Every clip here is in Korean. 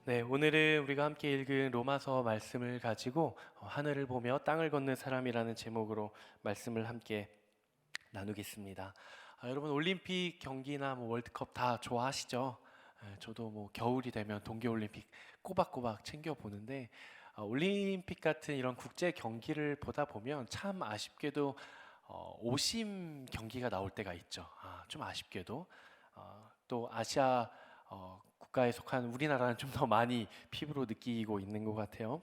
네, 오늘은 우리가 함께 읽은 로마서 말씀을 가지고 하늘을 보며 땅을 걷는 사람이라는 제목으로 말씀을 함께 나누겠습니다. 여러분 올림픽 경기나 월드컵 다 좋아하시죠? 저도 겨울이 되면 동계올림픽 꼬박꼬박 챙겨 보는데 올림픽 같은 이런 국제 경기를 보다 보면 참 아쉽게도 오심 경기가 나올 때가 있죠. 좀 아쉽게도 또 아시아 국가에 속한 우리나라는 좀 더 많이 피부로 느끼고 있는 것 같아요.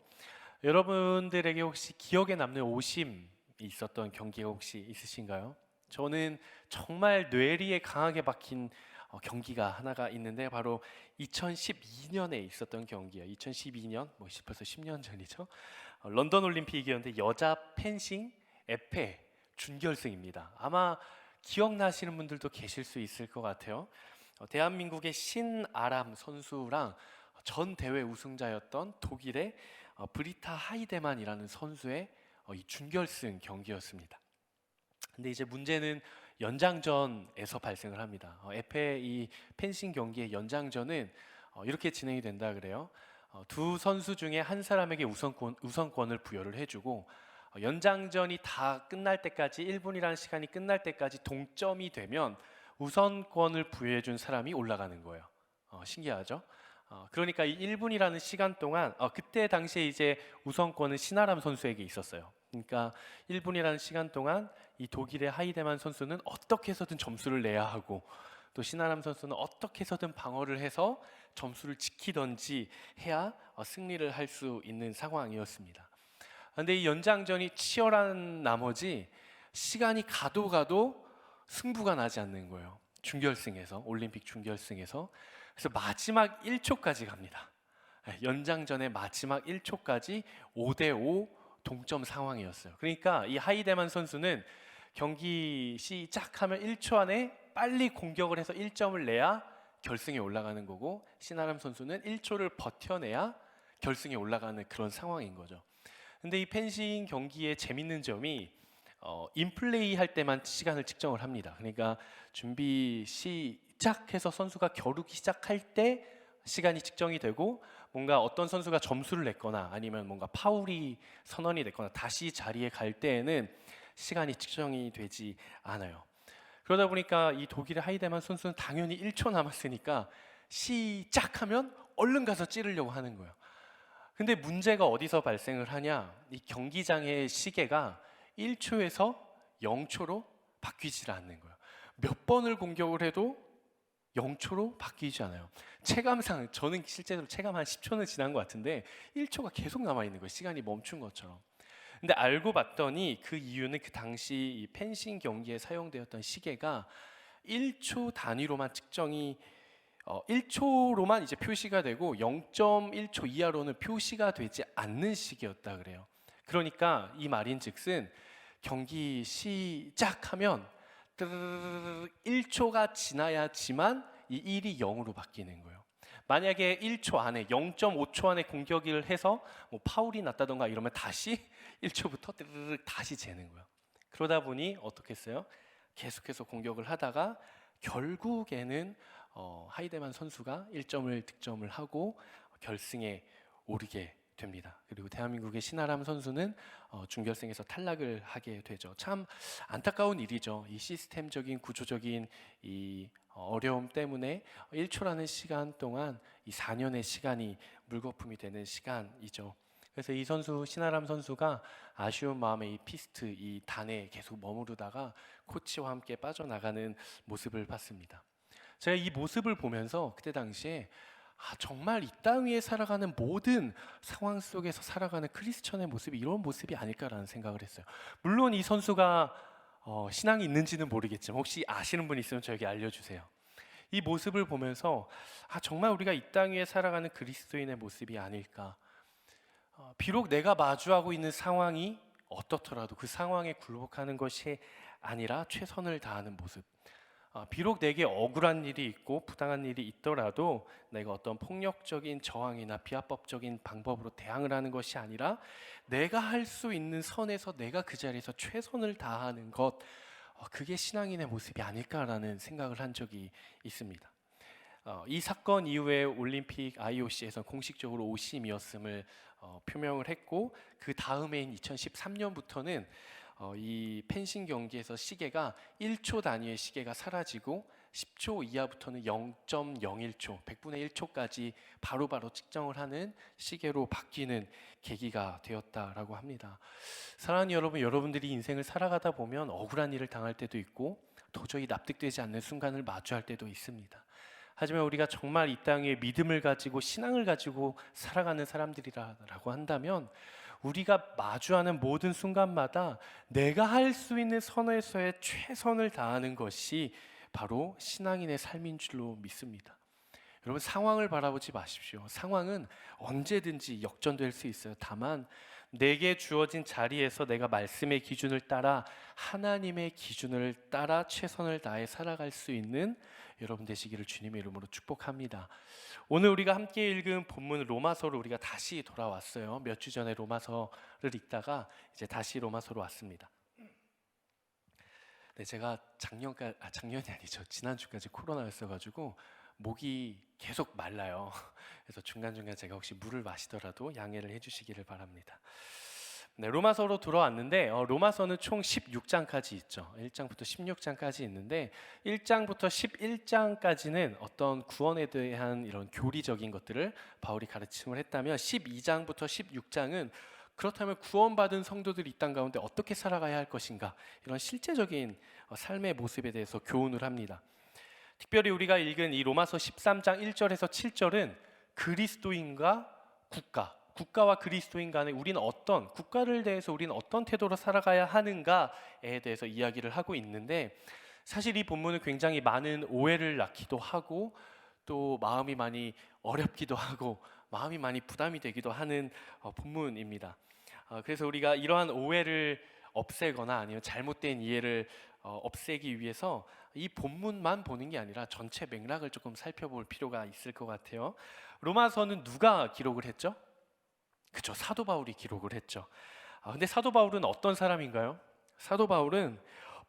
여러분들에게 혹시 기억에 남는 오심이 있었던 경기가 혹시 있으신가요? 저는 정말 뇌리에 강하게 박힌 경기가 하나가 있는데 바로 2012년에 있었던 경기예요. 2012년, 벌써 10년 전이죠. 런던 올림픽이었는데 여자 펜싱 에페 준결승입니다. 아마 기억나시는 분들도 계실 수 있을 것 같아요. 대한민국의 신아람 선수랑 전 대회 우승자였던 독일의 브리타 하이데만이라는 선수의 이 준결승 경기였습니다. 근데 이제 문제는 연장전에서 발생을 합니다. 에페 이 펜싱 경기의 연장전은 이렇게 진행이 된다 그래요. 두 선수 중에 한 사람에게 우선권을 부여를 해주고 연장전이 다 끝날 때까지 1분이라는 시간이 끝날 때까지 동점이 되면 우선권을 부여해 준 사람이 올라가는 거예요. 신기하죠? 그러니까 이 1분이라는 시간 동안 그때 당시에 이제 우선권은 신아람 선수에게 있었어요. 그러니까 1분이라는 시간 동안 이 독일의 하이데만 선수는 어떻게 해서든 점수를 내야 하고 또 신아람 선수는 어떻게 해서든 방어를 해서 점수를 지키던지 해야 승리를 할 수 있는 상황이었습니다. 그런데 이 연장전이 치열한 나머지 시간이 가도 승부가 나지 않는 거예요. 준결승에서, 올림픽 준결승에서. 그래서 마지막 1초까지 갑니다. 연장전의 마지막 1초까지 5대5 동점 상황이었어요. 그러니까 이 하이데만 선수는 경기 시작하면 1초 안에 빨리 공격을 해서 1점을 내야 결승에 올라가는 거고, 신아람 선수는 1초를 버텨내야 결승에 올라가는 그런 상황인 거죠. 근데 이 펜싱 경기의 재밌는 점이 인플레이 할 때만 시간을 측정을 합니다. 그러니까 준비 시작해서 선수가 겨루기 시작할 때 시간이 측정이 되고, 뭔가 어떤 선수가 점수를 냈거나 아니면 뭔가 파울이 선언이 됐거나 다시 자리에 갈 때에는 시간이 측정이 되지 않아요. 그러다 보니까 이 독일의 하이데만 선수는 당연히 1초 남았으니까 시작하면 얼른 가서 찌르려고 하는 거예요. 근데 문제가 어디서 발생을 하냐? 이 경기장의 시계가 1초에서 0초로 바뀌질 않는 거예요. 몇 번을 공격을 해도 0초로 바뀌지 않아요. 체감상 저는 실제로 체감 한 10초는 지난 것 같은데 1초가 계속 남아 있는 거예요. 시간이 멈춘 것처럼. 근데 알고 봤더니 그 이유는 그 당시 이 펜싱 경기에 사용되었던 시계가 1초 단위로만 측정이 1초로만 이제 표시가 되고 0.1초 이하로는 표시가 되지 않는 시기였다 그래요. 그러니까 이 말인즉슨 경기 시작하면 1초가 지나야지만 이 1이 0으로 바뀌는 거예요. 만약에 1초 안에 0.5초 안에 공격을 해서 파울이 났다던가 이러면 다시 1초부터 다시 재는 거예요. 그러다 보니 어떻게 했어요? 계속해서 공격을 하다가 결국에는 하이데만 선수가 1점을 득점을 하고 결승에 오르게 됩니다. 그리고 대한민국의 신아람 선수는 준결승에서 탈락을 하게 되죠. 참 안타까운 일이죠. 이 시스템적인 구조적인 이 어려움 때문에 1초라는 시간 동안 이 4년의 시간이 물거품이 되는 시간이죠. 그래서 이 선수 신아람 선수가 아쉬운 마음에 이 피스트 이 단에 계속 머무르다가 코치와 함께 빠져나가는 모습을 봤습니다. 제가 이 모습을 보면서 그때 당시에 정말 이 땅 위에 살아가는 모든 상황 속에서 살아가는 크리스천의 모습이 이런 모습이 아닐까라는 생각을 했어요. 물론 이 선수가 신앙이 있는지는 모르겠지만 혹시 아시는 분 있으면 저에게 알려주세요. 이 모습을 보면서 정말 우리가 이 땅 위에 살아가는 그리스도인의 모습이 아닐까. 비록 내가 마주하고 있는 상황이 어떻더라도 그 상황에 굴복하는 것이 아니라 최선을 다하는 모습. 비록 내게 억울한 일이 있고 부당한 일이 있더라도 내가 어떤 폭력적인 저항이나 비합법적인 방법으로 대항을 하는 것이 아니라 내가 할 수 있는 선에서 내가 그 자리에서 최선을 다하는 것, 그게 신앙인의 모습이 아닐까라는 생각을 한 적이 있습니다. 이 사건 이후에 올림픽 IOC에서 공식적으로 오심이었음을 표명을 했고, 그 다음해인 2013년부터는 이 펜싱 경기에서 시계가 1초 단위의 시계가 사라지고 10초 이하부터는 0.01초, 100분의 1초까지 바로바로 측정을 하는 시계로 바뀌는 계기가 되었다라고 합니다. 사랑하는 여러분, 여러분들이 인생을 살아가다 보면 억울한 일을 당할 때도 있고 도저히 납득되지 않는 순간을 마주할 때도 있습니다. 하지만 우리가 정말 이 땅에 믿음을 가지고 신앙을 가지고 살아가는 사람들이라고 한다면, 우리가 마주하는 모든 순간마다 내가 할 수 있는 선에서의 최선을 다하는 것이 바로 신앙인의 삶인 줄로 믿습니다. 여러분, 상황을 바라보지 마십시오. 상황은 언제든지 역전될 수 있어요. 다만 내게 주어진 자리에서 내가 말씀의 기준을 따라, 하나님의 기준을 따라 최선을 다해 살아갈 수 있는 여러분 되시기를 주님의 이름으로 축복합니다. 오늘 우리가 함께 읽은 본문 로마서로 우리가 다시 돌아왔어요. 몇 주 전에 로마서를 읽다가 이제 다시 로마서로 왔습니다. 네, 제가 작년이 아니죠. 지난주까지 코로나였어가지고 목이 계속 말라요. 그래서 중간중간 제가 혹시 물을 마시더라도 양해를 해주시기를 바랍니다. 네, 로마서로 돌아왔는데 로마서는 총 16장까지 있죠. 1장부터 16장까지 있는데 1장부터 11장까지는 어떤 구원에 대한 이런 교리적인 것들을 바울이 가르침을 했다면, 12장부터 16장은 그렇다면 구원받은 성도들이 이 땅 가운데 어떻게 살아가야 할 것인가, 이런 실제적인 삶의 모습에 대해서 교훈을 합니다. 특별히 우리가 읽은 이 로마서 13장 1절에서 7절은 그리스도인과 국가와 그리스도인 간에 우리는 국가를 대해서 우리는 어떤 태도로 살아가야 하는가에 대해서 이야기를 하고 있는데, 사실 이 본문은 굉장히 많은 오해를 낳기도 하고 또 마음이 많이 어렵기도 하고 마음이 많이 부담이 되기도 하는 본문입니다. 그래서 우리가 이러한 오해를 없애거나 아니면 잘못된 이해를 없애기 위해서 이 본문만 보는 게 아니라 전체 맥락을 조금 살펴볼 필요가 있을 것 같아요. 로마서는 누가 기록을 했죠? 그죠, 사도 바울이 기록을 했죠. 근데 사도 바울은 어떤 사람인가요? 사도 바울은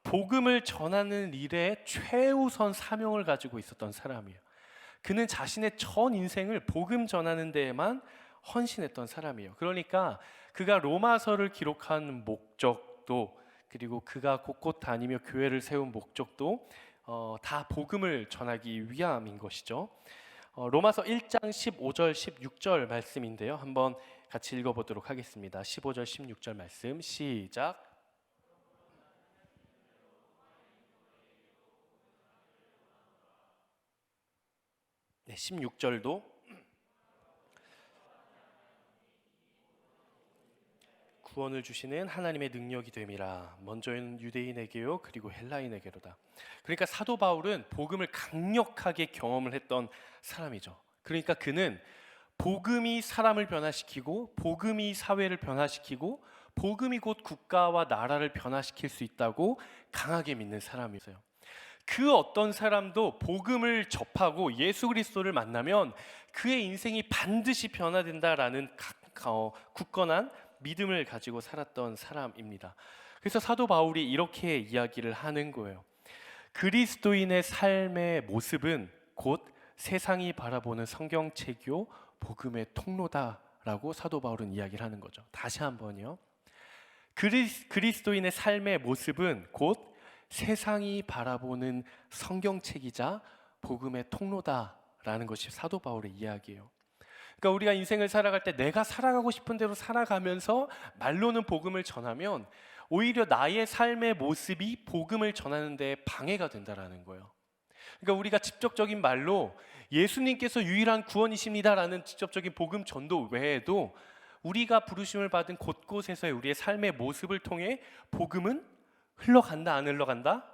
복음을 전하는 일에 최우선 사명을 가지고 있었던 사람이에요. 그는 자신의 전 인생을 복음 전하는 데에만 헌신했던 사람이에요. 그러니까 그가 로마서를 기록한 목적도, 그리고 그가 곳곳 다니며 교회를 세운 목적도 다 복음을 전하기 위함인 것이죠. 로마서 1장 15절 16절 말씀인데요, 한번 같이 읽어보도록 하겠습니다. 15절 16절 말씀 시작. 네, 16절도 구원을 주시는 하나님의 능력이 됨이라. 먼저는 유대인에게요 그리고 헬라인에게로다. 그러니까 사도 바울은 복음을 강력하게 경험을 했던 사람이죠. 그러니까 그는 복음이 사람을 변화시키고 복음이 사회를 변화시키고 복음이 곧 국가와 나라를 변화시킬 수 있다고 강하게 믿는 사람이었어요. 그 어떤 사람도 복음을 접하고 예수 그리스도를 만나면 그의 인생이 반드시 변화된다라는 굳건한 믿음을 가지고 살았던 사람입니다. 그래서 사도 바울이 이렇게 이야기를 하는 거예요. 그리스도인의 삶의 모습은 곧 세상이 바라보는 성경책이요 복음의 통로다라고 사도 바울은 이야기를 하는 거죠. 다시 한번요. 그리스도인의 삶의 모습은 곧 세상이 바라보는 성경책이자 복음의 통로다라는 것이 사도 바울의 이야기예요. 그러니까 우리가 인생을 살아갈 때 내가 살아가고 싶은 대로 살아가면서 말로는 복음을 전하면 오히려 나의 삶의 모습이 복음을 전하는 데 방해가 된다라는 거예요. 그러니까 우리가 직접적인 말로 예수님께서 유일한 구원이십니다라는 직접적인 복음 전도 외에도 우리가 부르심을 받은 곳곳에서의 우리의 삶의 모습을 통해 복음은 흘러간다, 안 흘러간다?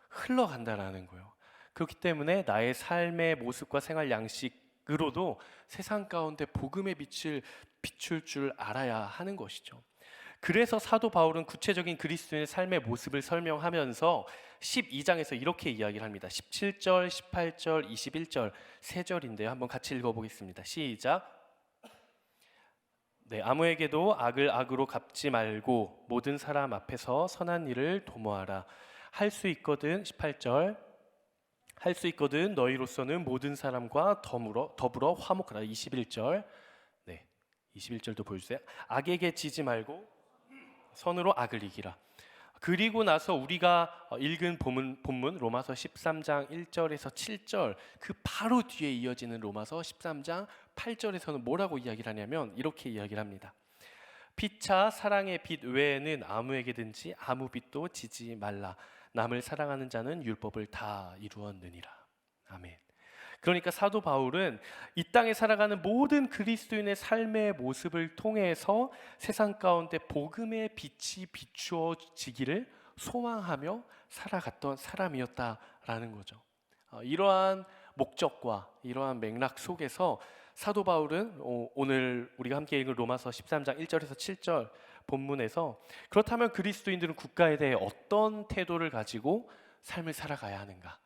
흘러간다라는 거예요. 그렇기 때문에 나의 삶의 모습과 생활 양식으로도 세상 가운데 복음의 빛을 비출 줄 알아야 하는 것이죠. 그래서 사도 바울은 구체적인 그리스도인의 삶의 모습을 설명하면서 12장에서 이렇게 이야기를 합니다. 17절, 18절, 21절 세 절인데요. 한번 같이 읽어보겠습니다. 시작. 네, 아무에게도 악을 악으로 갚지 말고 모든 사람 앞에서 선한 일을 도모하라. 할 수 있거든. 18절. 할 수 있거든 너희로서는 모든 사람과 더불어 화목하라. 21절. 네. 21절도 보여주세요. 악에게 지지 말고 선으로 악을 이기라. 그리고 나서 우리가 읽은 본문 로마서 13장 1절에서 7절 그 바로 뒤에 이어지는 로마서 13장 8절에서는 뭐라고 이야기를 하냐면 이렇게 이야기를 합니다. 피차 사랑의 빛 외에는 아무에게든지 아무 빛도 지지 말라. 남을 사랑하는 자는 율법을 다 이루었느니라. 아멘. 그러니까 사도 바울은 이 땅에 살아가는 모든 그리스도인의 삶의 모습을 통해서 세상 가운데 복음의 빛이 비추어지기를 소망하며 살아갔던 사람이었다라는 거죠. 이러한 목적과 이러한 맥락 속에서 사도 바울은 오늘 우리가 함께 읽은 로마서 13장 1절에서 7절 본문에서 그렇다면 그리스도인들은 국가에 대해 어떤 태도를 가지고 삶을 살아가야 하는가?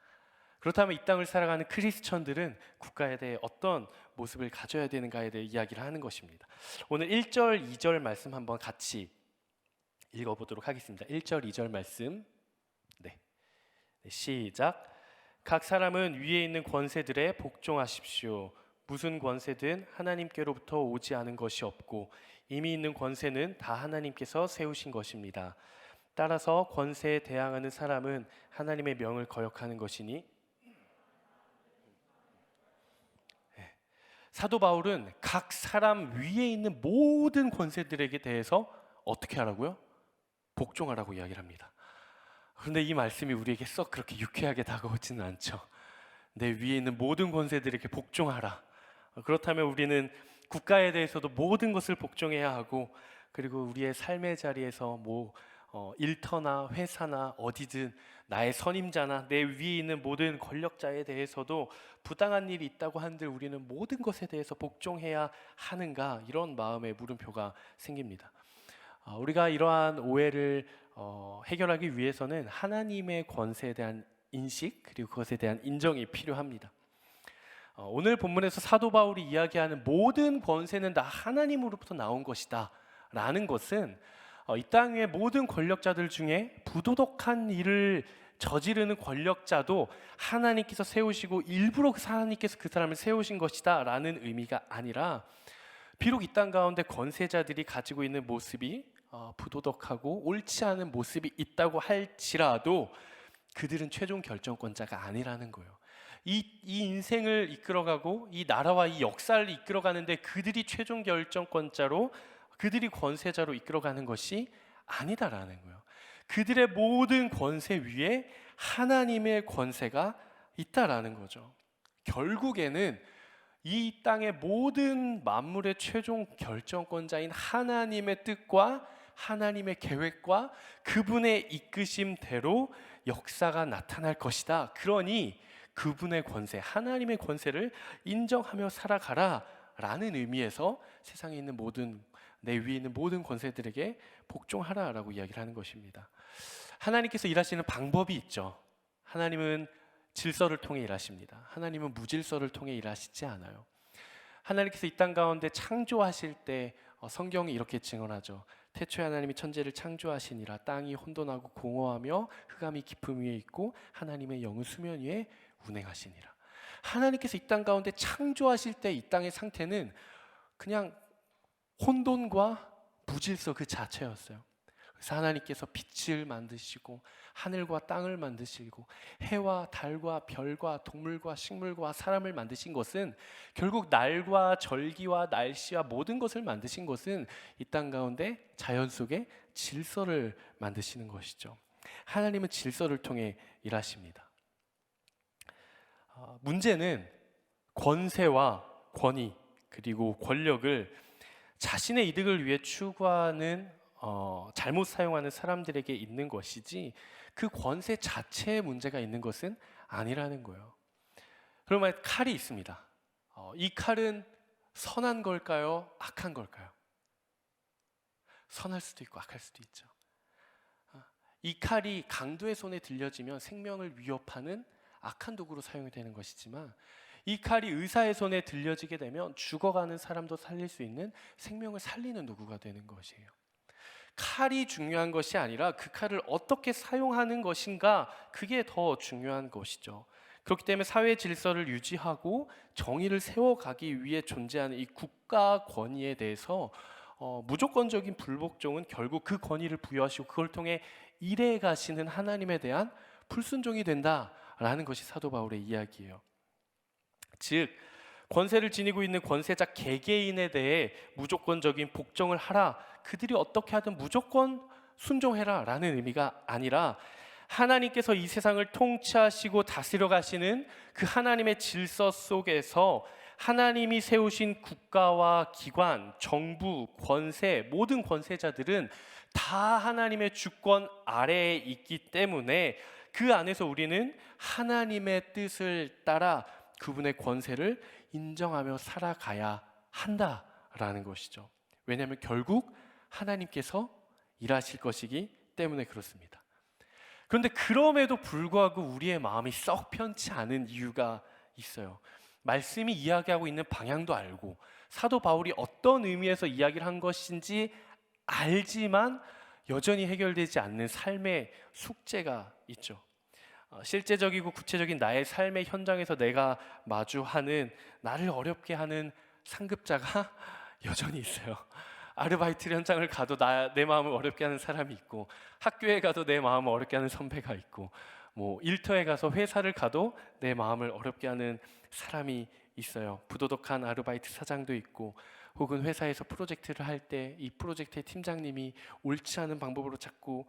그렇다면 이 땅을 살아가는 크리스천들은 국가에 대해 어떤 모습을 가져야 되는가에 대해 이야기를 하는 것입니다. 오늘 1절, 2절 말씀 한번 같이 읽어보도록 하겠습니다. 1절, 2절 말씀. 네, 시작. 각 사람은 위에 있는 권세들에 복종하십시오. 무슨 권세든 하나님께로부터 오지 않은 것이 없고 이미 있는 권세는 다 하나님께서 세우신 것입니다. 따라서 권세에 대항하는 사람은 하나님의 명을 거역하는 것이니 사도 바울은 각 사람 위에 있는 모든 권세들에게 대해서 어떻게 하라고요? 복종하라고 이야기를 합니다. 그런데 이 말씀이 우리에게 썩 그렇게 유쾌하게 다가오지는 않죠. 내 위에 있는 모든 권세들에게 복종하라. 그렇다면 우리는 국가에 대해서도 모든 것을 복종해야 하고 그리고 우리의 삶의 자리에서 일터나 회사나 어디든 나의 선임자나 내 위에 있는 모든 권력자에 대해서도 부당한 일이 있다고 한들 우리는 모든 것에 대해서 복종해야 하는가, 이런 마음의 물음표가 생깁니다. 우리가 이러한 오해를 해결하기 위해서는 하나님의 권세에 대한 인식 그리고 그것에 대한 인정이 필요합니다. 오늘 본문에서 사도 바울이 이야기하는 모든 권세는 다 하나님으로부터 나온 것이다 라는 것은 이 땅의 모든 권력자들 중에 부도덕한 일을 저지르는 권력자도 하나님께서 세우시고 일부러 하나님께서 그 사람을 세우신 것이다 라는 의미가 아니라, 비록 이 땅 가운데 권세자들이 가지고 있는 모습이 부도덕하고 옳지 않은 모습이 있다고 할지라도 그들은 최종 결정권자가 아니라는 거예요. 이 인생을 이끌어가고 이 나라와 이 역사를 이끌어가는데 그들이 최종 결정권자로, 그들이 권세자로 이끌어가는 것이 아니다라는 거예요. 그들의 모든 권세 위에 하나님의 권세가 있다라는 거죠. 결국에는 이 땅의 모든 만물의 최종 결정권자인 하나님의 뜻과 하나님의 계획과 그분의 이끄심대로 역사가 나타날 것이다. 그러니 그분의 권세, 하나님의 권세를 인정하며 살아가라 라는 의미에서 세상에 있는 내 위에 있는 모든 권세들에게 복종하라라고 이야기를 하는 것입니다. 하나님께서 일하시는 방법이 있죠. 하나님은 질서를 통해 일하십니다. 하나님은 무질서를 통해 일하시지 않아요. 하나님께서 이 땅 가운데 창조하실 때 성경이 이렇게 증언하죠. 태초에 하나님이 천지를 창조하시니라. 땅이 혼돈하고 공허하며 흑암이 깊음 위에 있고 하나님의 영은 수면 위에 운행하시니라. 하나님께서 이 땅 가운데 창조하실 때 이 땅의 상태는 그냥 혼돈과 무질서 그 자체였어요. 그래서 하나님께서 빛을 만드시고 하늘과 땅을 만드시고 해와 달과 별과 동물과 식물과 사람을 만드신 것은, 결국 날과 절기와 날씨와 모든 것을 만드신 것은 이 땅 가운데 자연 속에 질서를 만드시는 것이죠. 하나님은 질서를 통해 일하십니다. 문제는 권세와 권위 그리고 권력을 자신의 이득을 위해 추구하는 잘못 사용하는 사람들에게 있는 것이지 그 권세 자체에 문제가 있는 것은 아니라는 거예요. 그러면 칼이 있습니다. 이 칼은 선한 걸까요? 악한 걸까요? 선할 수도 있고 악할 수도 있죠. 이 칼이 강도의 손에 들려지면 생명을 위협하는 악한 도구로 사용이 되는 것이지만, 이 칼이 의사의 손에 들려지게 되면 죽어가는 사람도 살릴 수 있는 생명을 살리는 도구가 되는 것이에요. 칼이 중요한 것이 아니라 그 칼을 어떻게 사용하는 것인가, 그게 더 중요한 것이죠. 그렇기 때문에 사회 질서를 유지하고 정의를 세워가기 위해 존재하는 이 국가 권위에 대해서 무조건적인 불복종은 결국 그 권위를 부여하시고 그걸 통해 일해 가시는 하나님에 대한 불순종이 된다라는 것이 사도 바울의 이야기예요. 즉 권세를 지니고 있는 권세자 개개인에 대해 무조건적인 복종을 하라, 그들이 어떻게 하든 무조건 순종해라 라는 의미가 아니라 하나님께서 이 세상을 통치하시고 다스려 가시는 그 하나님의 질서 속에서 하나님이 세우신 국가와 기관, 정부, 권세, 모든 권세자들은 다 하나님의 주권 아래에 있기 때문에 그 안에서 우리는 하나님의 뜻을 따라 그분의 권세를 인정하며 살아가야 한다라는 것이죠. 왜냐하면 결국 하나님께서 일하실 것이기 때문에 그렇습니다. 그런데 그럼에도 불구하고 우리의 마음이 썩 편치 않은 이유가 있어요. 말씀이 이야기하고 있는 방향도 알고 사도 바울이 어떤 의미에서 이야기를 한 것인지 알지만 여전히 해결되지 않는 삶의 숙제가 있죠. 실제적이고 구체적인 나의 삶의 현장에서 내가 마주하는 나를 어렵게 하는 상급자가 여전히 있어요. 아르바이트 현장을 가도 내 마음을 어렵게 하는 사람이 있고, 학교에 가도 내 마음을 어렵게 하는 선배가 있고, 일터에 가서 회사를 가도 내 마음을 어렵게 하는 사람이 있어요. 부도덕한 아르바이트 사장도 있고, 혹은 회사에서 프로젝트를 할 때 이 프로젝트의 팀장님이 옳지 않은 방법으로 자꾸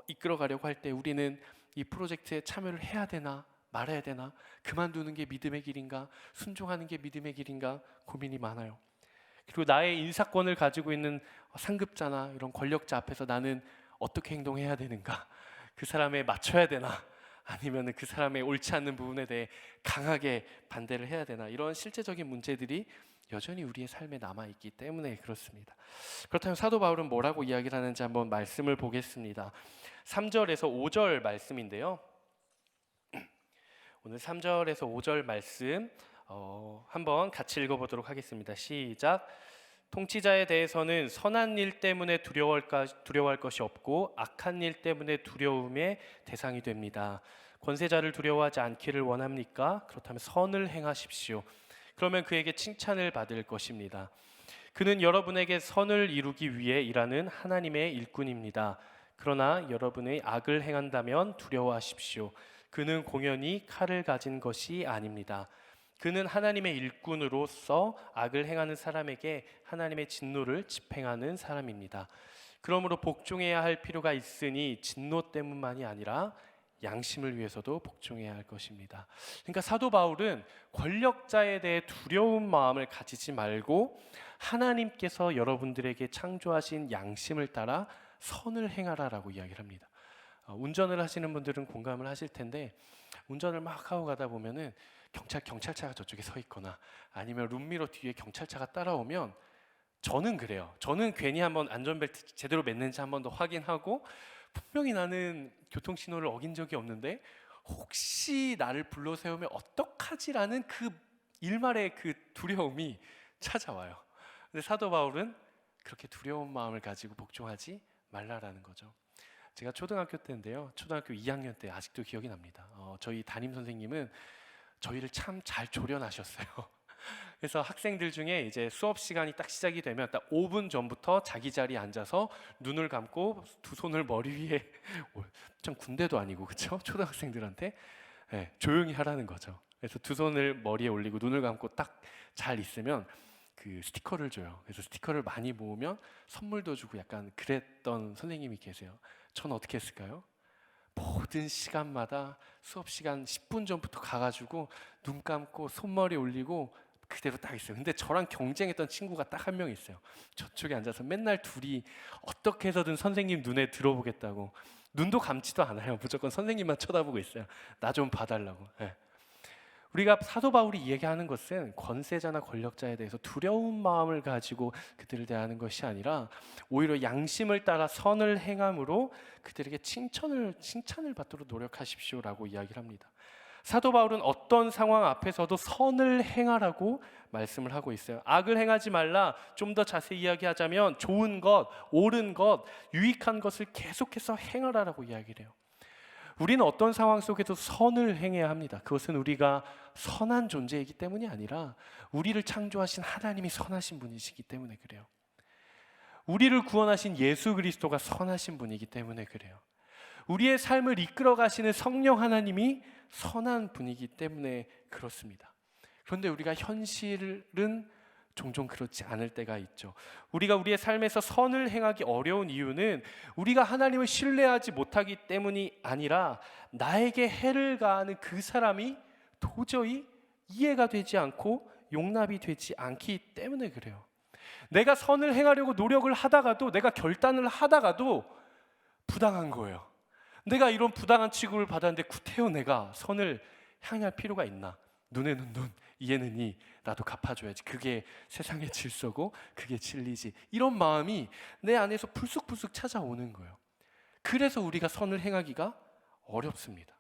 이끌어가려고 할 때 우리는 이 프로젝트에 참여를 해야 되나 말아야 되나, 그만두는 게 믿음의 길인가 순종하는 게 믿음의 길인가 고민이 많아요. 그리고 나의 인사권을 가지고 있는 상급자나 이런 권력자 앞에서 나는 어떻게 행동해야 되는가, 그 사람에 맞춰야 되나 아니면 그 사람의 옳지 않는 부분에 대해 강하게 반대를 해야 되나, 이런 실제적인 문제들이 여전히 우리의 삶에 남아있기 때문에 그렇습니다. 그렇다면 사도 바울은 뭐라고 이야기를 하는지 한번 말씀을 보겠습니다. 3절에서 5절 말씀인데요, 오늘 3절에서 5절 말씀 한번 같이 읽어보도록 하겠습니다. 시작. 통치자에 대해서는 선한 일 때문에 두려워할 것이 없고 악한 일 때문에 두려움의 대상이 됩니다. 권세자를 두려워하지 않기를 원합니까? 그렇다면 선을 행하십시오. 그러면 그에게 칭찬을 받을 것입니다. 그는 여러분에게 선을 이루기 위해 일하는 하나님의 일꾼입니다. 그러나 여러분의 악을 행한다면 두려워하십시오. 그는 공연히 칼을 가진 것이 아닙니다. 그는 하나님의 일꾼으로서 악을 행하는 사람에게 하나님의 진노를 집행하는 사람입니다. 그러므로 복종해야 할 필요가 있으니 진노 때문만이 아니라 양심을 위해서도 복종해야 할 것입니다. 그러니까 사도 바울은 권력자에 대해 두려운 마음을 가지지 말고 하나님께서 여러분들에게 창조하신 양심을 따라 선을 행하라라고 이야기를 합니다. 운전을 하시는 분들은 공감을 하실 텐데, 운전을 막 하고 가다 보면은 경찰차가 저쪽에 서 있거나 아니면 룸미러 뒤에 경찰차가 따라오면, 저는 그래요. 저는 괜히 한번 안전벨트 제대로 맸는지 한번 더 확인하고, 분명히 나는 교통신호를 어긴 적이 없는데 혹시 나를 불러세우면 어떡하지라는 그 일말의 그 두려움이 찾아와요. 근데 사도 바울은 그렇게 두려운 마음을 가지고 복종하지 말라라는 거죠. 제가 초등학교 때인데요, 초등학교 2학년 때 아직도 기억이 납니다. 저희 담임 선생님은 저희를 참 잘 조련하셨어요. 그래서 학생들 중에 이제 수업 시간이 딱 시작이 되면 딱 5분 전부터 자기 자리에 앉아서 눈을 감고 두 손을 머리 위에, 좀 군대도 아니고 그렇죠? 초등학생들한테 조용히 하라는 거죠. 그래서 두 손을 머리에 올리고 눈을 감고 딱 잘 있으면 그 스티커를 줘요. 그래서 스티커를 많이 모으면 선물도 주고 약간 그랬던 선생님이 계세요. 전 어떻게 했을까요? 모든 시간마다 수업 시간 10분 전부터 가가지고 눈 감고 손머리 올리고 그대로 딱 있어요. 근데 저랑 경쟁했던 친구가 딱 한 명 있어요. 저쪽에 앉아서 맨날 둘이 어떻게 해서든 선생님 눈에 들어보겠다고 눈도 감지도 않아요. 무조건 선생님만 쳐다보고 있어요. 나 좀 봐달라고. 우리가 사도 바울이 얘기하는 것은 권세자나 권력자에 대해서 두려운 마음을 가지고 그들을 대하는 것이 아니라 오히려 양심을 따라 선을 행함으로 그들에게 칭찬을 받도록 노력하십시오라고 이야기를 합니다. 사도 바울은 어떤 상황 앞에서도 선을 행하라고 말씀을 하고 있어요. 악을 행하지 말라. 좀 더 자세히 이야기하자면 좋은 것, 옳은 것, 유익한 것을 계속해서 행하라라고 이야기를 해요. 우리는 어떤 상황 속에도 선을 행해야 합니다. 그것은 우리가 선한 존재이기 때문이 아니라 우리를 창조하신 하나님이 선하신 분이시기 때문에 그래요. 우리를 구원하신 예수 그리스도가 선하신 분이기 때문에 그래요. 우리의 삶을 이끌어 가시는 성령 하나님이 선한 분이기 때문에 그렇습니다. 그런데 우리가 현실은 종종 그렇지 않을 때가 있죠. 우리가 우리의 삶에서 선을 행하기 어려운 이유는 우리가 하나님을 신뢰하지 못하기 때문이 아니라 나에게 해를 가하는 그 사람이 도저히 이해가 되지 않고 용납이 되지 않기 때문에 그래요. 내가 선을 행하려고 노력을 하다가도, 내가 결단을 하다가도 부당한 거예요. 내가 이런 부당한 취급을 받았는데 구태여 내가 선을 향할 필요가 있나? 눈에는 눈, 이에는 이, 나도 갚아줘야지. 그게 세상의 질서고 그게 진리지. 이런 마음이 내 안에서 불쑥불쑥 찾아오는 거예요. 그래서 우리가 선을 행하기가 어렵습니다.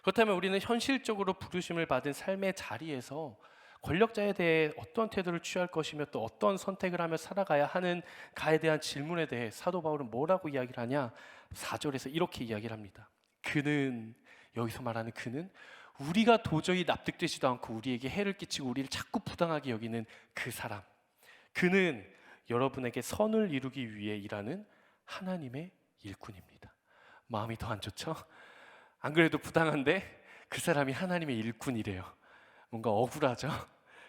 그렇다면 우리는 현실적으로 부르심을 받은 삶의 자리에서 권력자에 대해 어떤 태도를 취할 것이며 또 어떤 선택을 하며 살아가야 하는가에 대한 질문에 대해 사도 바울은 뭐라고 이야기를 하냐? 4절에서 이렇게 이야기를 합니다. 그는, 여기서 말하는 그는 우리가 도저히 납득되지도 않고 우리에게 해를 끼치고 우리를 자꾸 부당하게 여기는 그 사람, 그는 여러분에게 선을 이루기 위해 일하는 하나님의 일꾼입니다. 마음이 더 안 좋죠? 안 그래도 부당한데 그 사람이 하나님의 일꾼이래요. 뭔가 억울하죠?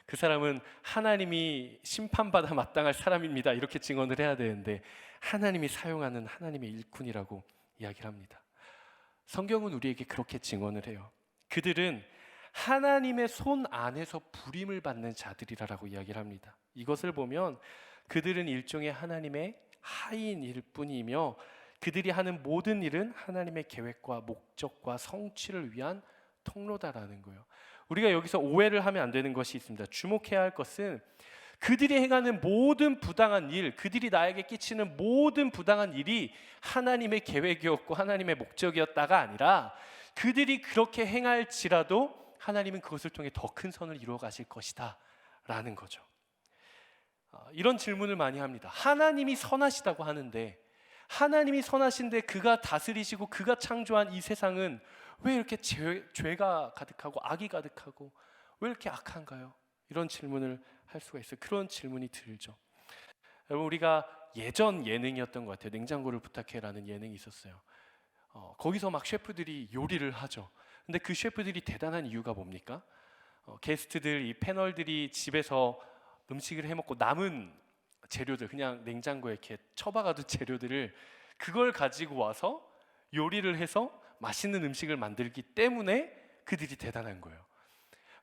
그 사람은 하나님이 심판받아 마땅할 사람입니다. 이렇게 증언을 해야 되는데 하나님이 사용하는 하나님의 일꾼이라고 이야기를 합니다. 성경은 우리에게 그렇게 증언을 해요. 그들은 하나님의 손 안에서 부림을 받는 자들이라고 이야기를 합니다. 이것을 보면 그들은 일종의 하나님의 하인일 뿐이며 그들이 하는 모든 일은 하나님의 계획과 목적과 성취를 위한 통로다라는 거예요. 우리가 여기서 오해를 하면 안 되는 것이 있습니다. 주목해야 할 것은 그들이 행하는 모든 부당한 일, 그들이 나에게 끼치는 모든 부당한 일이 하나님의 계획이었고 하나님의 목적이었다가 아니라 그들이 그렇게 행할지라도 하나님은 그것을 통해 더 큰 선을 이루어 가실 것이다 라는 거죠. 이런 질문을 많이 합니다. 하나님이 선하시다고 하는데, 하나님이 선하신데 그가 다스리시고 그가 창조한 이 세상은 왜 이렇게 죄가 가득하고 악이 가득하고 왜 이렇게 악한가요? 이런 질문을 할 수가 있어요. 그런 질문이 들죠. 여러분, 우리가 예전 예능이었던 것 같아요. 냉장고를 부탁해라는 예능이 있었어요. 거기서 막 셰프들이 요리를 하죠. 근데 그 셰프들이 대단한 이유가 뭡니까? 게스트들, 이 패널들이 집에서 음식을 해먹고 남은 재료들, 그냥 냉장고에 이렇게 처박아둔 재료들을 그걸 가지고 와서 요리를 해서 맛있는 음식을 만들기 때문에 그들이 대단한 거예요.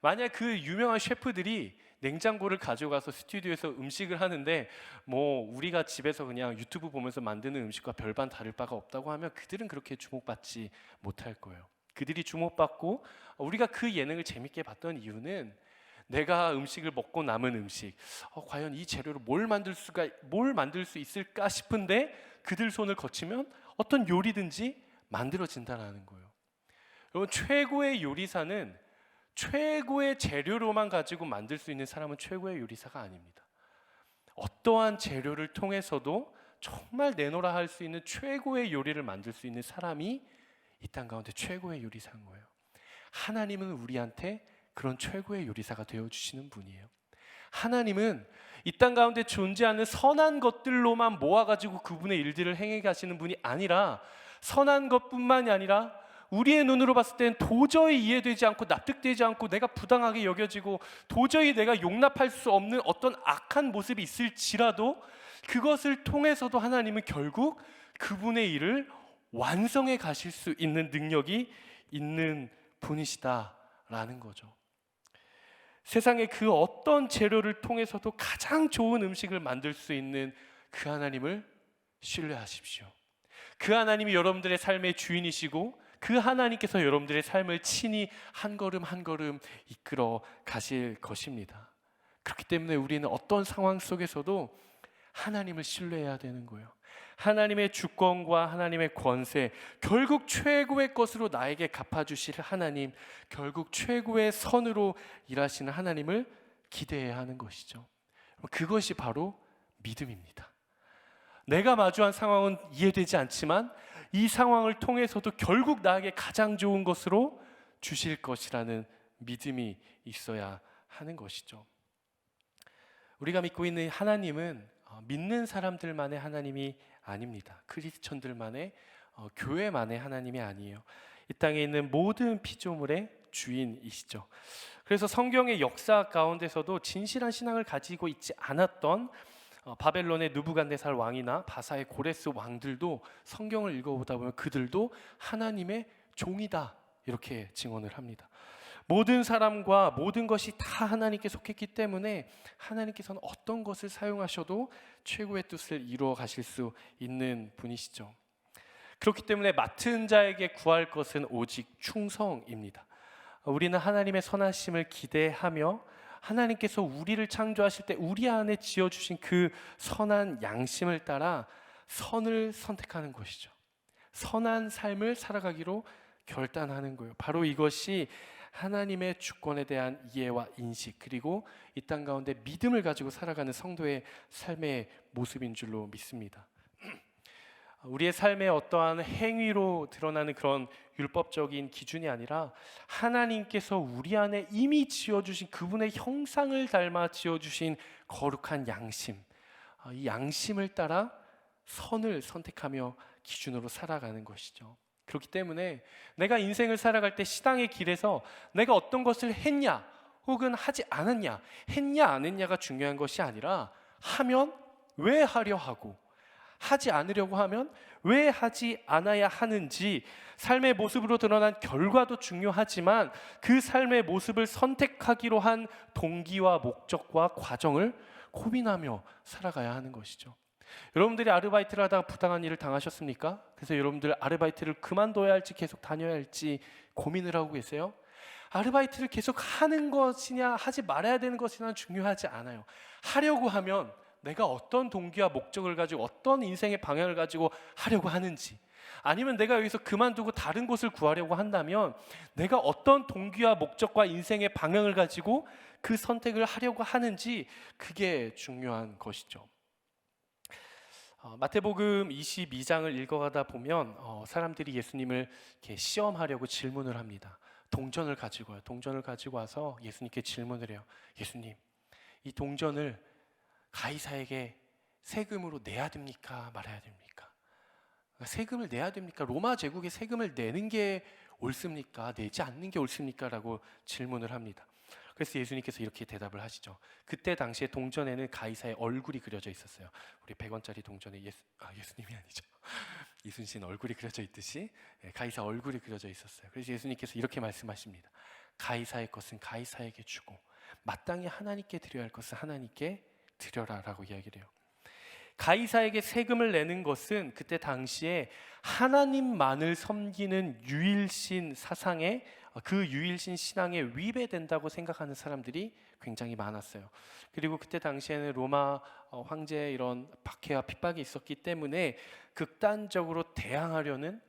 만약 그 유명한 셰프들이 냉장고를 가져가서 스튜디오에서 음식을 하는데 뭐 우리가 집에서 그냥 유튜브 보면서 만드는 음식과 별반 다를 바가 없다고 하면 그들은 그렇게 주목받지 못할 거예요. 그들이 주목받고 우리가 그 예능을 재밌게 봤던 이유는 내가 음식을 먹고 남은 음식, 과연 이 재료로 뭘 만들 수 있을까 싶은데 그들 손을 거치면 어떤 요리든지 만들어진다는 거예요. 여러분, 최고의 요리사는 최고의 재료로만 가지고 만들 수 있는 사람은 최고의 요리사가 아닙니다. 어떠한 재료를 통해서도 정말 내놓으라 할 수 있는 최고의 요리를 만들 수 있는 사람이 이 땅 가운데 최고의 요리사인 거예요. 하나님은 우리한테 그런 최고의 요리사가 되어주시는 분이에요. 하나님은 이 땅 가운데 존재하는 선한 것들로만 모아가지고 그분의 일들을 행해 가시는 분이 아니라 선한 것뿐만이 아니라 우리의 눈으로 봤을 땐 도저히 이해되지 않고 납득되지 않고 내가 부당하게 여겨지고 도저히 내가 용납할 수 없는 어떤 악한 모습이 있을지라도 그것을 통해서도 하나님은 결국 그분의 일을 완성해 가실 수 있는 능력이 있는 분이시다라는 거죠. 세상의 그 어떤 재료를 통해서도 가장 좋은 음식을 만들 수 있는 그 하나님을 신뢰하십시오. 그 하나님이 여러분들의 삶의 주인이시고 그 하나님께서 여러분들의 삶을 친히 한 걸음 한 걸음 이끌어 가실 것입니다. 그렇기 때문에 우리는 어떤 상황 속에서도 하나님을 신뢰해야 되는 거예요. 하나님의 주권과 하나님의 권세, 결국 최고의 것으로 나에게 갚아주실 하나님, 결국 최고의 선으로 일하시는 하나님을 기대해야 하는 것이죠. 그것이 바로 믿음입니다. 내가 마주한 상황은 이해되지 않지만 이 상황을 통해서도 결국 나에게 가장 좋은 것으로 주실 것이라는 믿음이 있어야 하는 것이죠. 우리가 믿고 있는 하나님은 믿는 사람들만의 하나님이 아닙니다. 크리스천들만의 교회만의 하나님이 아니에요. 이 땅에 있는 모든 피조물의 주인이시죠. 그래서 성경의 역사 가운데서도 진실한 신앙을 가지고 있지 않았던 바벨론의 느부갓네살 왕이나 바사의 고레스 왕들도 성경을 읽어보다 보면 그들도 하나님의 종이다 이렇게 증언을 합니다. 모든 사람과 모든 것이 다 하나님께 속했기 때문에 하나님께서는 어떤 것을 사용하셔도 최고의 뜻을 이루어 가실 수 있는 분이시죠. 그렇기 때문에 맡은 자에게 구할 것은 오직 충성입니다. 우리는 하나님의 선하심을 기대하며 하나님께서 우리를 창조하실 때 우리 안에 지어주신 그 선한 양심을 따라 선을 선택하는 것이죠. 선한 삶을 살아가기로 결단하는 거예요. 바로 이것이 하나님의 주권에 대한 이해와 인식, 그리고 이 땅 가운데 믿음을 가지고 살아가는 성도의 삶의 모습인 줄로 믿습니다. 우리의 삶의 어떠한 행위로 드러나는 그런 율법적인 기준이 아니라 하나님께서 우리 안에 이미 지어주신 그분의 형상을 닮아 지어주신 거룩한 양심, 이 양심을 따라 선을 선택하며 기준으로 살아가는 것이죠. 그렇기 때문에 내가 인생을 살아갈 때 신앙의 길에서 내가 어떤 것을 했냐 혹은 하지 않았냐, 했냐 안 했냐가 중요한 것이 아니라 하면 왜 하려 하고 하지 않으려고 하면 왜 하지 않아야 하는지, 삶의 모습으로 드러난 결과도 중요하지만 그 삶의 모습을 선택하기로 한 동기와 목적과 과정을 고민하며 살아가야 하는 것이죠. 여러분들이 아르바이트를 하다가 부당한 일을 당하셨습니까? 그래서 여러분들 아르바이트를 그만둬야 할지 계속 다녀야 할지 고민을 하고 계세요? 아르바이트를 계속 하는 것이냐 하지 말아야 되는 것이냐는 중요하지 않아요. 하려고 하면 내가 어떤 동기와 목적을 가지고 어떤 인생의 방향을 가지고 하려고 하는지, 아니면 내가 여기서 그만두고 다른 곳을 구하려고 한다면 내가 어떤 동기와 목적과 인생의 방향을 가지고 그 선택을 하려고 하는지, 그게 중요한 것이죠. 마태복음 22장을 읽어가다 보면 사람들이 예수님을 이렇게 시험하려고 질문을 합니다. 동전을 가지고요. 동전을 가지고 와서 예수님께 질문을 해요. 예수님, 이 동전을 가이사에게 세금으로 내야 됩니까? 말아야 됩니까? 세금을 내야 됩니까? 로마 제국에 세금을 내는 게 옳습니까? 내지 않는 게 옳습니까? 라고 질문을 합니다. 그래서 예수님께서 이렇게 대답을 하시죠. 그때 당시에 동전에는 가이사의 얼굴이 그려져 있었어요. 우리 100원짜리 동전에 예수님이 아니죠. 이순신 얼굴이 그려져 있듯이 가이사 얼굴이 그려져 있었어요. 그래서 예수님께서 이렇게 말씀하십니다. 가이사의 것은 가이사에게 주고 마땅히 하나님께 드려야 할 것은 하나님께 드려라 라고 이야기를 해요. 가이사에게 세금을 내는 것은 그때 당시에 하나님만을 섬기는 유일신 사상에, 그 유일신 신앙에 위배된다고 생각하는 사람들이 굉장히 많았어요. 그리고 그때 당시에는 로마 황제의 이런 박해와 핍박이 있었기 때문에 극단적으로 대항하려는,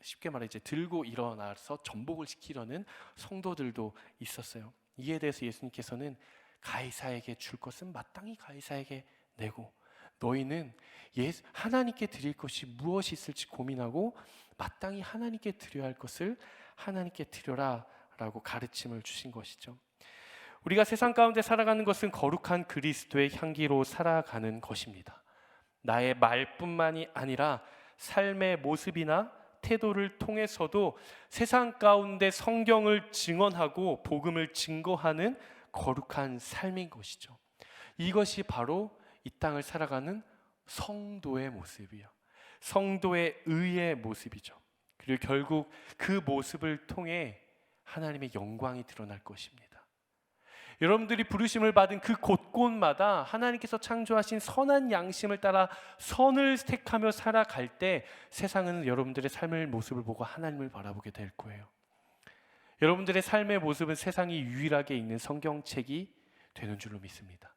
쉽게 말해 이제 들고 일어나서 전복을 시키려는 성도들도 있었어요. 이에 대해서 예수님께서는 가이사에게 줄 것은 마땅히 가이사에게 내고 너희는 하나님께 드릴 것이 무엇이 있을지 고민하고 마땅히 하나님께 드려야 할 것을 하나님께 드려라 라고 가르침을 주신 것이죠. 우리가 세상 가운데 살아가는 것은 거룩한 그리스도의 향기로 살아가는 것입니다. 나의 말뿐만이 아니라 삶의 모습이나 태도를 통해서도 세상 가운데 성경을 증언하고 복음을 증거하는 거룩한 삶인 것이죠. 이것이 바로 이 땅을 살아가는 성도의 모습이요, 성도의 의의 모습이죠. 그리고 결국 그 모습을 통해 하나님의 영광이 드러날 것입니다. 여러분들이 부르심을 받은 그 곳곳마다 하나님께서 창조하신 선한 양심을 따라 선을 택하며 살아갈 때 세상은 여러분들의 삶의 모습을 보고 하나님을 바라보게 될 거예요. 여러분들의 삶의 모습은 세상이 유일하게 읽는 성경책이 되는 줄로 믿습니다.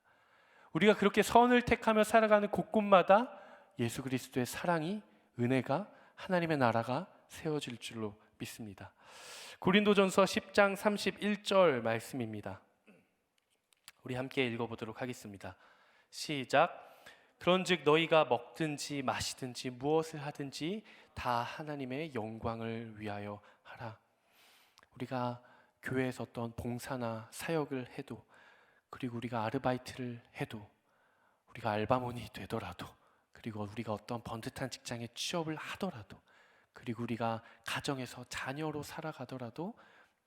우리가 그렇게 선을 택하며 살아가는 곳곳마다 예수 그리스도의 사랑이, 은혜가, 하나님의 나라가 세워질 줄로 믿습니다. 고린도전서 10장 31절 말씀입니다. 우리 함께 읽어보도록 하겠습니다. 시작. 그런즉 너희가 먹든지 마시든지 무엇을 하든지 다 하나님의 영광을 위하여 하라. 우리가 교회에서 어떤 봉사나 사역을 해도, 그리고 우리가 아르바이트를 해도, 우리가 알바몬이 되더라도, 그리고 우리가 어떤 번듯한 직장에 취업을 하더라도, 그리고 우리가 가정에서 자녀로 살아가더라도,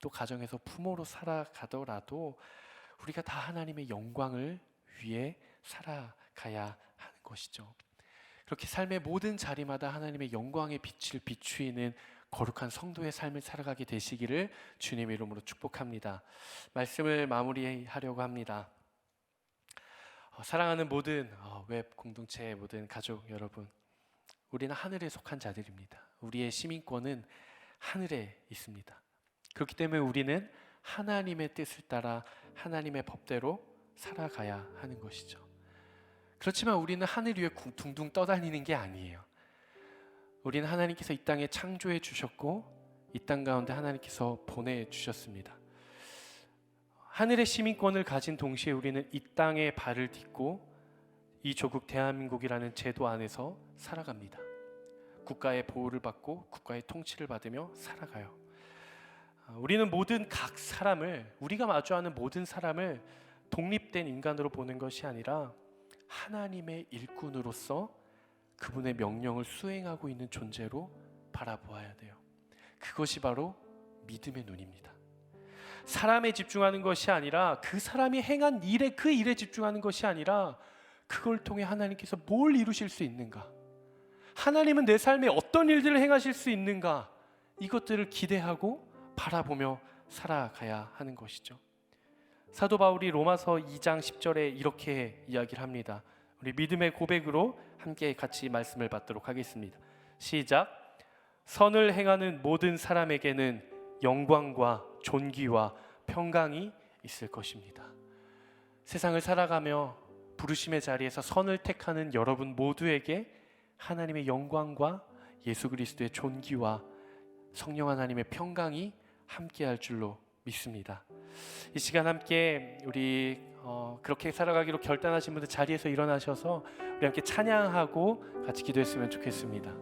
또 가정에서 부모로 살아가더라도 우리가 다 하나님의 영광을 위해 살아가야 하는 것이죠. 그렇게 삶의 모든 자리마다 하나님의 영광의 빛을 비추이는 거룩한 성도의 삶을 살아가게 되시기를 주님의 이름으로 축복합니다. 말씀을 마무리하려고 합니다. 사랑하는 모든 웹 공동체의 모든 가족 여러분, 우리는 하늘에 속한 자들입니다. 우리의 시민권은 하늘에 있습니다. 그렇기 때문에 우리는 하나님의 뜻을 따라 하나님의 법대로 살아가야 하는 것이죠. 그렇지만 우리는 하늘 위에 둥둥 떠다니는 게 아니에요. 우리는 하나님께서 이 땅에 창조해 주셨고, 이 땅 가운데 하나님께서 보내주셨습니다. 하늘의 시민권을 가진 동시에 우리는 이 땅에 발을 딛고 이 조국 대한민국이라는 제도 안에서 살아갑니다. 국가의 보호를 받고 국가의 통치를 받으며 살아가요. 우리는 모든 각 사람을, 우리가 마주하는 모든 사람을 독립된 인간으로 보는 것이 아니라 하나님의 일꾼으로서 그분의 명령을 수행하고 있는 존재로 바라보아야 돼요. 그것이 바로 믿음의 눈입니다. 사람에 집중하는 것이 아니라, 그 사람이 행한 일에, 그 일에 집중하는 것이 아니라 그걸 통해 하나님께서 뭘 이루실 수 있는가, 하나님은 내 삶에 어떤 일들을 행하실 수 있는가, 이것들을 기대하고 바라보며 살아가야 하는 것이죠. 사도 바울이 로마서 2장 10절에 이렇게 이야기를 합니다. 우리 믿음의 고백으로 함께 같이 말씀을 받도록 하겠습니다. 시작. 선을 행하는 모든 사람에게는 영광과 존귀와 평강이 있을 것입니다. 세상을 살아가며 부르심의 자리에서 선을 택하는 여러분 모두에게 하나님의 영광과 예수 그리스도의 존귀와 성령 하나님의 평강이 함께할 줄로 믿습니다. 이 시간 함께 우리 그렇게 살아가기로 결단하신 분들 자리에서 일어나셔서 우리 함께 찬양하고 같이 기도했으면 좋겠습니다.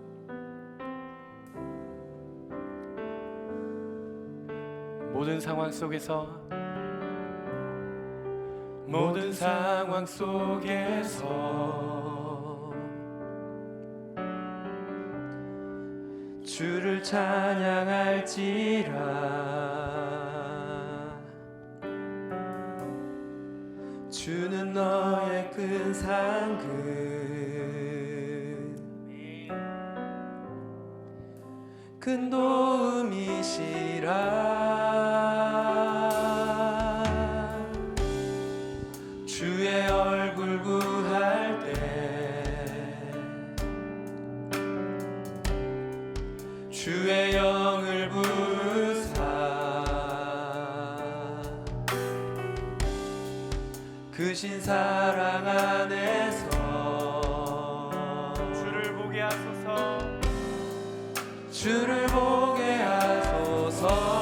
모든 상황 속에서 주를 찬양할지라. 주는 너의 큰 상급, 큰 도움이시라. 주의 얼굴 구할 때 주의 영을 부으사 크신 사랑 안에서 주를 보게 하소서. 주를 보게 하소서.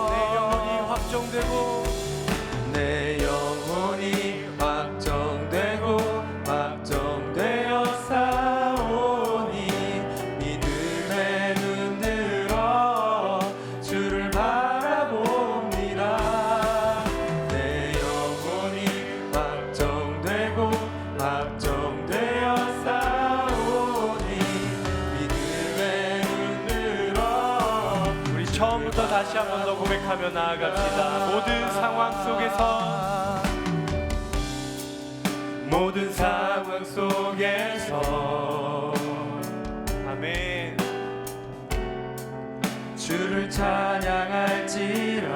내 영혼이 확정되고 내 영혼이 확정되고 확정되어 싸우니 믿음의 눈 들어 주를 바라봅니다. 내 영혼이 확정되고 확정되어 싸우니 믿음의 눈 들어. 우리 처음부터 다시 한 번 더 고백하며 나아갑시다. 모든 상황 속에서 모든 상황 속에서 아멘. 주를 찬양할지라.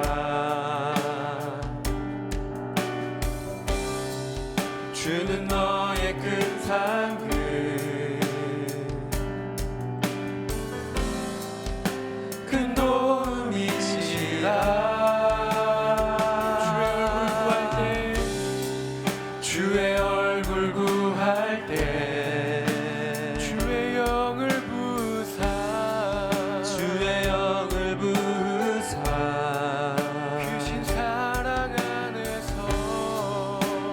주는 너의 큰 상급, 큰 도움이시라. 주의 얼굴 구할 때 주의 영을 부으사 주의 영을 부으사 크신 사랑 안에서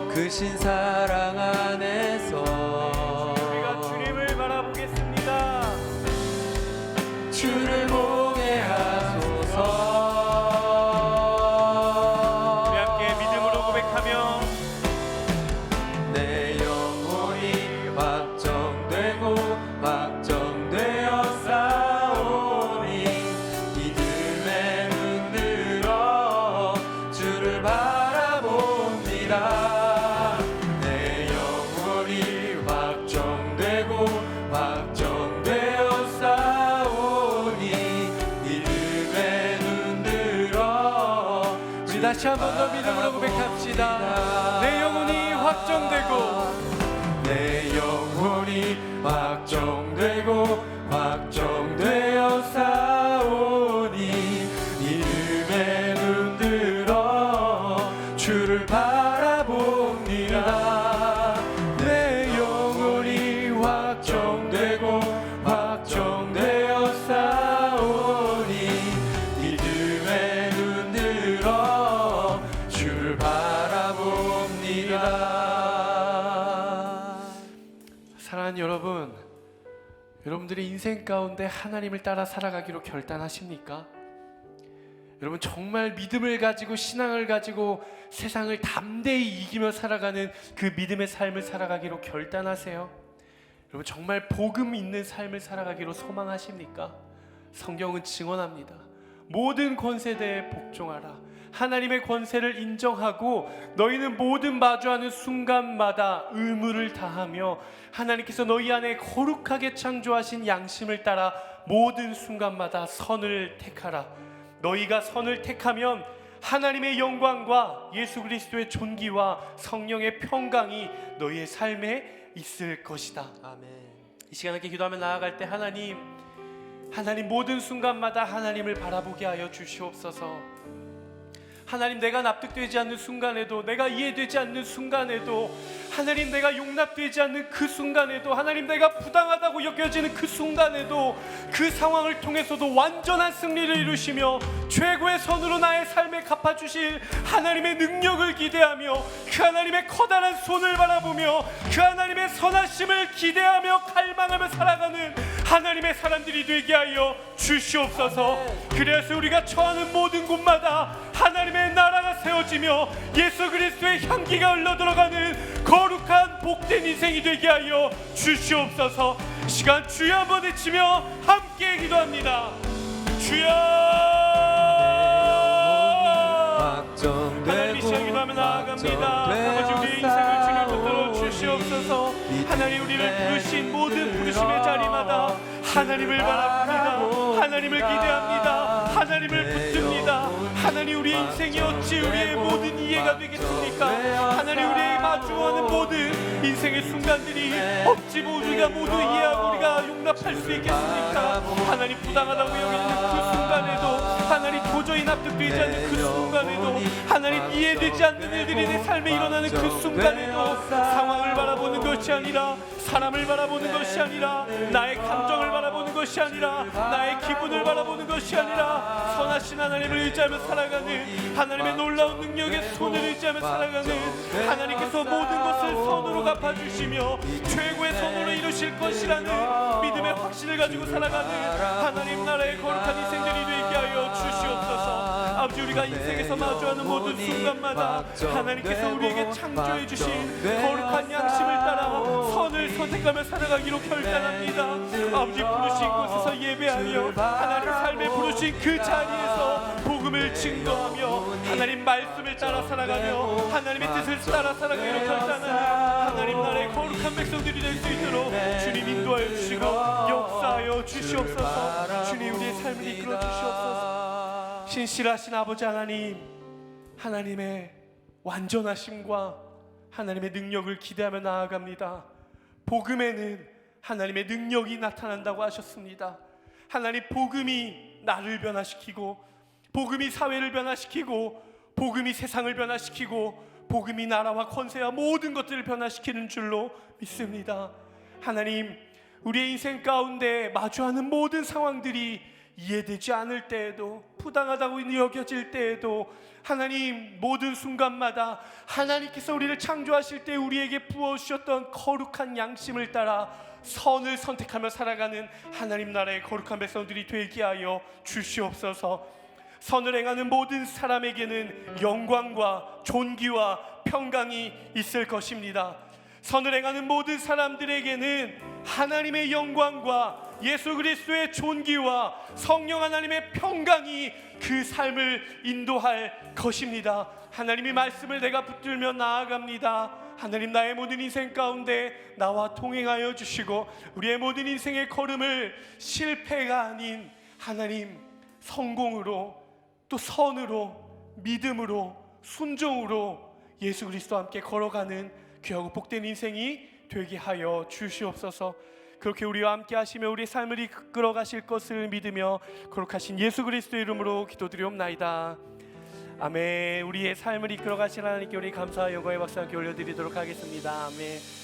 크신 사랑 안에서 우리가 내 영혼이 확정되고 확정되어 싸우니 믿음에 눈 들어 주를 바라봅니다. 내 영혼이 확정되고 확정되어 싸우니 믿음에 눈 들어 우리 다시 한 번 더 믿음으로 고백합시다. 내 영혼이 확정되고 내 영혼이 확정되고 확정되어 싸우니 믿음에 눈 들어 주를 바라봅니다. 내 영혼이 확정되고 확정되어 싸우니 믿음에 눈 들어 주를 바라봅니다. 사랑하는 여러분, 여러분들의 인생 가운데 하나님을 따라 살아가기로 결단하십니까? 여러분 정말 믿음을 가지고 신앙을 가지고 세상을 담대히 이기며 살아가는 그 믿음의 삶을 살아가기로 결단하세요? 여러분 정말 복음 있는 삶을 살아가기로 소망하십니까? 성경은 증언합니다. 모든 권세대에 복종하라. 하나님의 권세를 인정하고 너희는 모든 마주하는 순간마다 의무를 다하며 하나님께서 너희 안에 거룩하게 창조하신 양심을 따라 모든 순간마다 선을 택하라. 너희가 선을 택하면 하나님의 영광과 예수 그리스도의 존귀와 성령의 평강이 너희의 삶에 있을 것이다. 아멘. 이 시간에 이렇게 기도하며 나아갈 때 하나님 모든 순간마다 하나님을 바라보게 하여 주시옵소서. 하나님, 내가 납득되지 않는 순간에도, 내가 이해되지 않는 순간에도, 하나님 내가 용납되지 않는 그 순간에도, 하나님 내가 부당하다고 여겨지는 그 순간에도 그 상황을 통해서도 완전한 승리를 이루시며 최고의 선으로 나의 삶에 갚아주실 하나님의 능력을 기대하며 그 하나님의 커다란 손을 바라보며 그 하나님의 선하심을 기대하며 갈망하며 살아가는 하나님의 사람들이 되게 하여 주시옵소서. 그래서 우리가 처하는 모든 곳마다 하나님의 나라가 세워지며 예수 그리스도의 향기가 흘러들어가는 거룩한 복된 인생이 되게 하여 주시옵소서. 시간 주여 한번 외치며 함께 기도합니다. 주여. 하나님 이 시간 기도하며 나아갑니다. 아버지, 우리의 인생을 주님 붙들어 주시옵소서. 하나님, 우리를 부르신 모든 부르심의 자리마다 하나님을 바랍니다. 하나님을 기대합니다. 하나님을 붙듭니다. 하나님, 우리의 인생이 어찌 우리의 모든 이해가 되겠습니까? 하나님, 우리의 마주하는 모든 인생의 순간들이 어찌 우리가 모두 이해하고 우리가 용납할 수 있겠습니까? 하나님, 부당하다고 여기는 그 순간에도, 하나님 도저히 납득되지 않는 그 순간에도, 하나님 이해되지 않는 일들이 내 삶에 일어나는 그 순간에도 상황을 바라보는 것이 아니라, 사람을 바라보는 것이 아니라, 나의 감정을 바라보는 것이 아니라, 나의 기분을 바라보는 것이 아니라 선하신 하나님을 의지하며 살아가는, 하나님의 놀라운 능력의 손을 의지하며 살아가는, 하나님께서 모든 것을 선으로 갚아주시며 최고의 선으로 이루실 것이라는 믿음의 확신을 가지고 살아가는 하나님 나라의 거룩한 인생들이 되게 하여 주시옵소서. 아버지, 우리가 인생에서 마주하는 모든 순간마다 하나님께서 우리에게 창조해 주신 거룩한 양심을 따라 선을 선택하며 살아가기로 결단합니다. 아버지, 부르신 곳에서 예배하며 하나님 삶에 부르신 그 자리에서 복음을 증거하며 하나님 말씀을 따라 살아가며 하나님의 뜻을 따라 살아가기로 결단하는 하나님 나라의 거룩한 백성들이 될 수 있도록 주님 인도하여 주시고 역사하여 주시옵소서. 주님, 우리의 삶을 이끌어 주시옵소서. 신실하신 아버지 하나님, 하나님의 완전하심과 하나님의 능력을 기대하며 나아갑니다. 복음에는 하나님의 능력이 나타난다고 하셨습니다. 하나님, 복음이 나를 변화시키고, 복음이 사회를 변화시키고, 복음이 세상을 변화시키고, 복음이 나라와 권세와 모든 것들을 변화시키는 줄로 믿습니다. 하나님, 우리의 인생 가운데 마주하는 모든 상황들이 이해되지 않을 때에도, 부당하다고 여겨질 때에도, 하나님 모든 순간마다 하나님께서 우리를 창조하실 때 우리에게 부어주셨던 거룩한 양심을 따라 선을 선택하며 살아가는 하나님 나라의 거룩한 백성들이 되게 하여 주시옵소서. 선을 행하는 모든 사람에게는 영광과 존귀와 평강이 있을 것입니다. 선을 행하는 모든 사람들에게는 하나님의 영광과 예수 그리스도의 존귀와 성령 하나님의 평강이 그 삶을 인도할 것입니다. 하나님의 말씀을 내가 붙들며 나아갑니다. 하나님, 나의 모든 인생 가운데 나와 동행하여 주시고 우리의 모든 인생의 걸음을 실패가 아닌 하나님 성공으로, 또 선으로, 믿음으로, 순종으로 예수 그리스도와 함께 걸어가는 귀하고 복된 인생이 되게 하여 주시옵소서. 그렇게 우리와 함께 하시며 우리의 삶을 이끌어 가실 것을 믿으며 거룩하신 예수 그리스도의 이름으로 기도드리옵나이다. 아멘. 우리의 삶을 이끌어 가신 하나님께 우리 감사와 영광의 박수 함께 올려드리도록 하겠습니다. 아멘.